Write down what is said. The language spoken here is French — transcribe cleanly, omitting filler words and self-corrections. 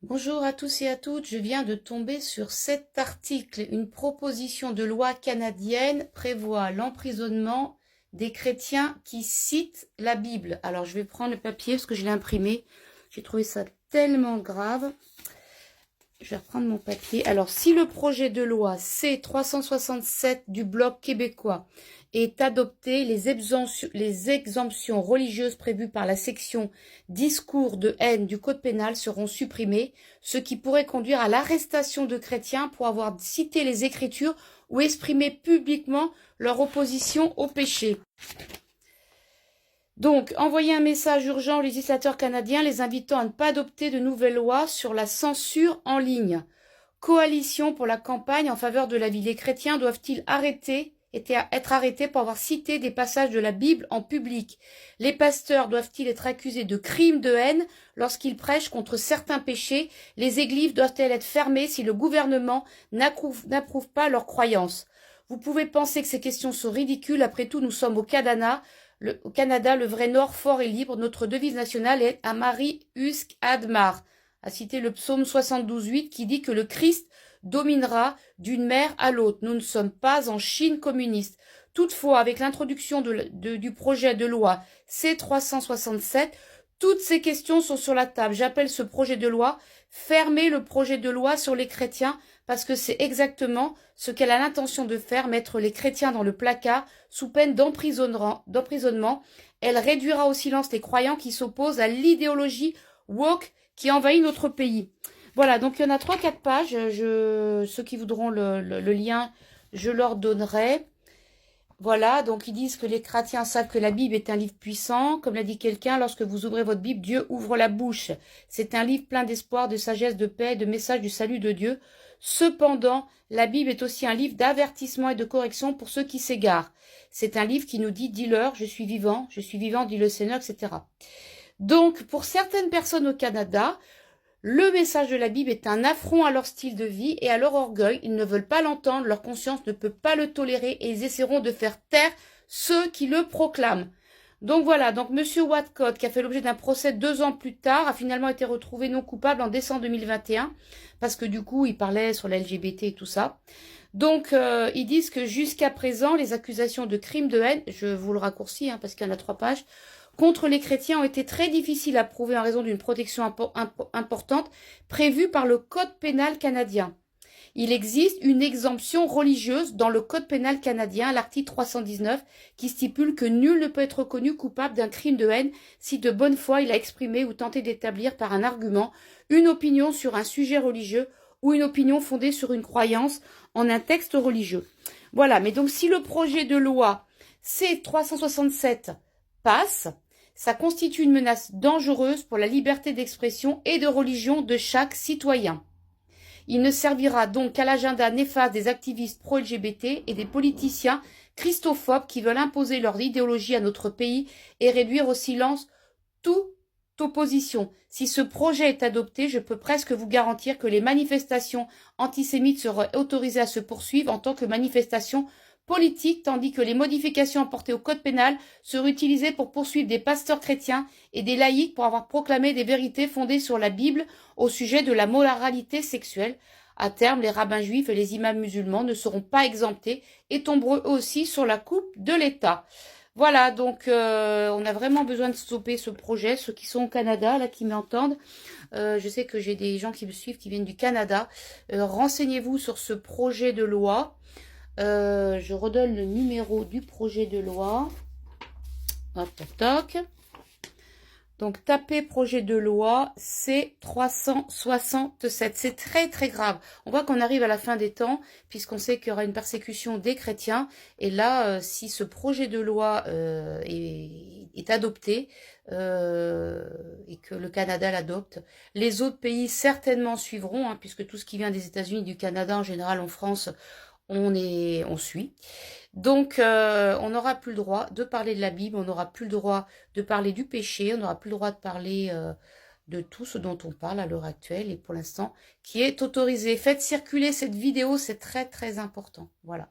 Bonjour à tous et à toutes, je viens de tomber sur cet article. Une proposition de loi canadienne prévoit l'emprisonnement des chrétiens qui citent la Bible. Alors je vais prendre le papier parce que je l'ai imprimé. J'ai trouvé ça tellement grave. Je vais reprendre mon papier. Alors, si le projet de loi C-367 du Bloc québécois est adopté, les exemptions religieuses prévues par la section discours de haine du Code pénal seront supprimées, ce qui pourrait conduire à l'arrestation de chrétiens pour avoir cité les Écritures ou exprimé publiquement leur opposition au péché. Donc, envoyer un message urgent aux législateurs canadiens les invitant à ne pas adopter de nouvelles lois sur la censure en ligne. Coalition pour la campagne en faveur de la vie. Les chrétiens doivent-ils être arrêtés pour avoir cité des passages de la Bible en public? Les pasteurs doivent-ils être accusés de crimes de haine lorsqu'ils prêchent contre certains péchés? Les églises doivent-elles être fermées si le gouvernement n'approuve pas leurs croyances? Vous pouvez penser que ces questions sont ridicules. Après tout, nous sommes au Canada. Au Canada, le vrai Nord fort et libre. Notre devise nationale est Amari Usk Admar, a cité le psaume 72:8 qui dit que le Christ dominera d'une mer à l'autre. Nous ne sommes pas en Chine communiste. Toutefois, avec l'introduction du projet de loi C-367, toutes ces questions sont sur la table. J'appelle ce projet de loi « Fermer le projet de loi sur les chrétiens » parce que c'est exactement ce qu'elle a l'intention de faire, mettre les chrétiens dans le placard sous peine d'emprisonnement. Elle réduira au silence les croyants qui s'opposent à l'idéologie woke qui envahit notre pays. Voilà, donc il y en a 3-4 pages. Ceux qui voudront le lien, je leur donnerai. Voilà, donc ils disent que les chrétiens savent que la Bible est un livre puissant. Comme l'a dit quelqu'un, lorsque vous ouvrez votre Bible, Dieu ouvre la bouche. C'est un livre plein d'espoir, de sagesse, de paix, de message du salut de Dieu. Cependant, la Bible est aussi un livre d'avertissement et de correction pour ceux qui s'égarent. C'est un livre qui nous dit « Dis-leur, je suis vivant, dit le Seigneur, etc. » Donc, pour certaines personnes au Canada, le message de la Bible est un affront à leur style de vie et à leur orgueil. Ils ne veulent pas l'entendre, leur conscience ne peut pas le tolérer et ils essaieront de faire taire ceux qui le proclament. Donc voilà, donc Monsieur Watcott, qui a fait l'objet d'un procès 2 ans plus tard, a finalement été retrouvé non coupable en décembre 2021, parce que du coup, il parlait sur la LGBT et tout ça. Donc, ils disent que jusqu'à présent, les accusations de crimes de haine, je vous le raccourcis, parce qu'il y en a 3 pages, contre les chrétiens ont été très difficiles à prouver en raison d'une protection importante prévue par le Code pénal canadien. Il existe une exemption religieuse dans le Code pénal canadien, l'article 319, qui stipule que nul ne peut être reconnu coupable d'un crime de haine si de bonne foi il a exprimé ou tenté d'établir par un argument une opinion sur un sujet religieux ou une opinion fondée sur une croyance en un texte religieux. Voilà, mais donc si le projet de loi C-367 passe, ça constitue une menace dangereuse pour la liberté d'expression et de religion de chaque citoyen. Il ne servira donc qu'à l'agenda néfaste des activistes pro-LGBT et des politiciens christophobes qui veulent imposer leur idéologie à notre pays et réduire au silence toute opposition. Si ce projet est adopté, je peux presque vous garantir que les manifestations antisémites seraient autorisées à se poursuivre en tant que manifestations politique, tandis que les modifications apportées au code pénal seraient utilisées pour poursuivre des pasteurs chrétiens et des laïcs pour avoir proclamé des vérités fondées sur la Bible au sujet de la moralité sexuelle. À terme, les rabbins juifs et les imams musulmans ne seront pas exemptés et tomberont eux aussi sur la coupe de l'État. Voilà, donc on a vraiment besoin de stopper ce projet. Ceux qui sont au Canada, là, qui m'entendent, je sais que j'ai des gens qui me suivent, qui viennent du Canada. Renseignez-vous sur ce projet de loi. Je redonne le numéro du projet de loi. Hop, toc, toc. Donc, tapez projet de loi C-367. C'est très, très grave. On voit qu'on arrive à la fin des temps, puisqu'on sait qu'il y aura une persécution des chrétiens. Et là, si ce projet de loi est adopté, et que le Canada l'adopte, les autres pays certainement suivront, puisque tout ce qui vient des États-Unis, du Canada, en général en France, on suit. Donc, on n'aura plus le droit de parler de la Bible, on n'aura plus le droit de parler du péché, on n'aura plus le droit de parler de tout ce dont on parle à l'heure actuelle et pour l'instant qui est autorisé. Faites circuler cette vidéo, c'est très très important. Voilà.